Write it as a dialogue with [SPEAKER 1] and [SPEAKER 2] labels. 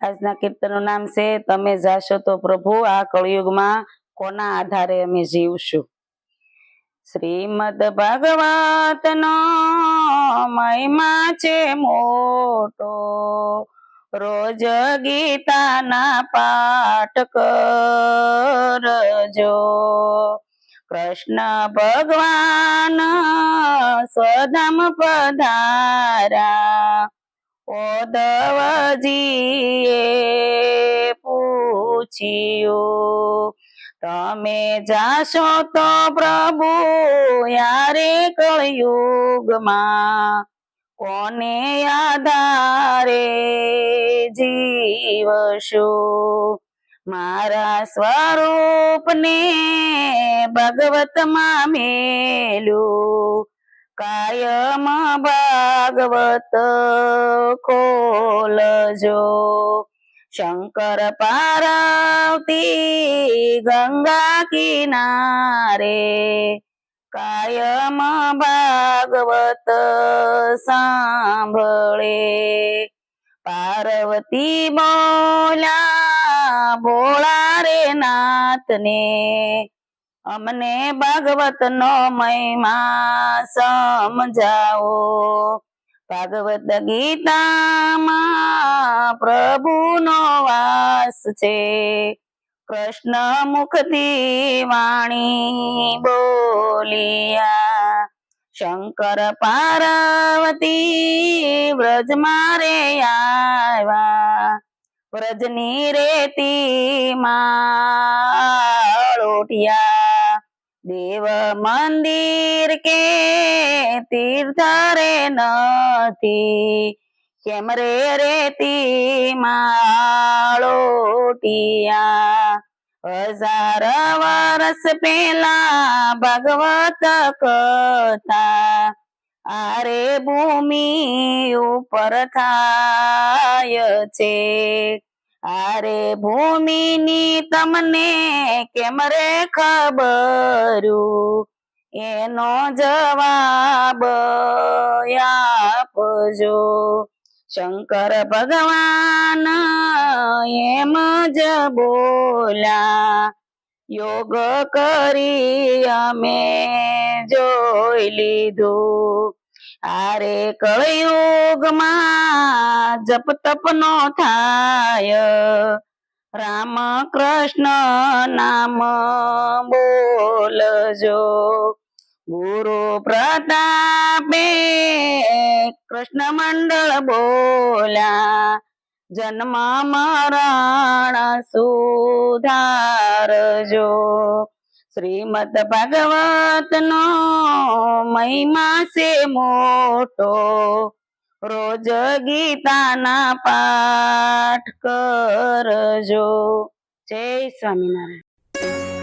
[SPEAKER 1] આજના કીર્તનનું નામ છે તમે જાશો તો પ્રભુ. આ કળિયુગમાં કોના આધારે અમે જીવશું? શ્રીમદ ભાગવતનો મહિમા છે મોટો, રોજ ગીતાના પાઠ કરજો. કૃષ્ણ ભગવાન સ્વધામ પધાર્યા, ઉદ્ધવજીએ પૂછ્યું, તમે જાશો તો પ્રભુ યારે કળયુગમાં, કોને આધારે જીવશો? મારા સ્વરૂપને ભગવતમાં મેલ્યું, કાયમ ભાગવત ખોલજો. શંકર પાર્વતી ગંગા કિનારે, કાયમ ભાગવત સાંભળે. પાર્વતી બોલ્યા ભોળા રે નાથને, અમને ભાગવત નો મહિમા સમજાવો. ભાગવત ગીતામાં પ્રભુનો વાસ છે, કૃષ્ણ મુખથી વાણી બોલિયા. શંકર પાર્વતી વ્રજમાં રે આવ્યા, વ્રજની રેતી માં ઉઠ્યા. દેવ મંદિર કે તીર્થ રે નથી, કેમ રે રેતી માં ઉઠ્યા. 1000 વર્ષ પેલા ભાગવત કથા, આરે ભૂમિ ઉપર થાય છે. આરે ભૂમિની તમને કેમ રે ખબરું, એનો જવાબ આપજો. શંકર ભગવાન એમ જ બોલ્યા, યોગ કરી અમે જોઈ લીધું. આરે કળયુગમાં જપ તપ નો થાય, રામ કૃષ્ણ નામ બોલજો. ગુરુ પ્રતાપે કૃષ્ણ મંડળ બોલ્યા, જન્મ મરણ સુધારજો. શ્રીમદ ભાગવત નો મહિમા છે મોટો, રોજ ગીતાના પાઠ કરજો. જય સ્વામિનારાયણ.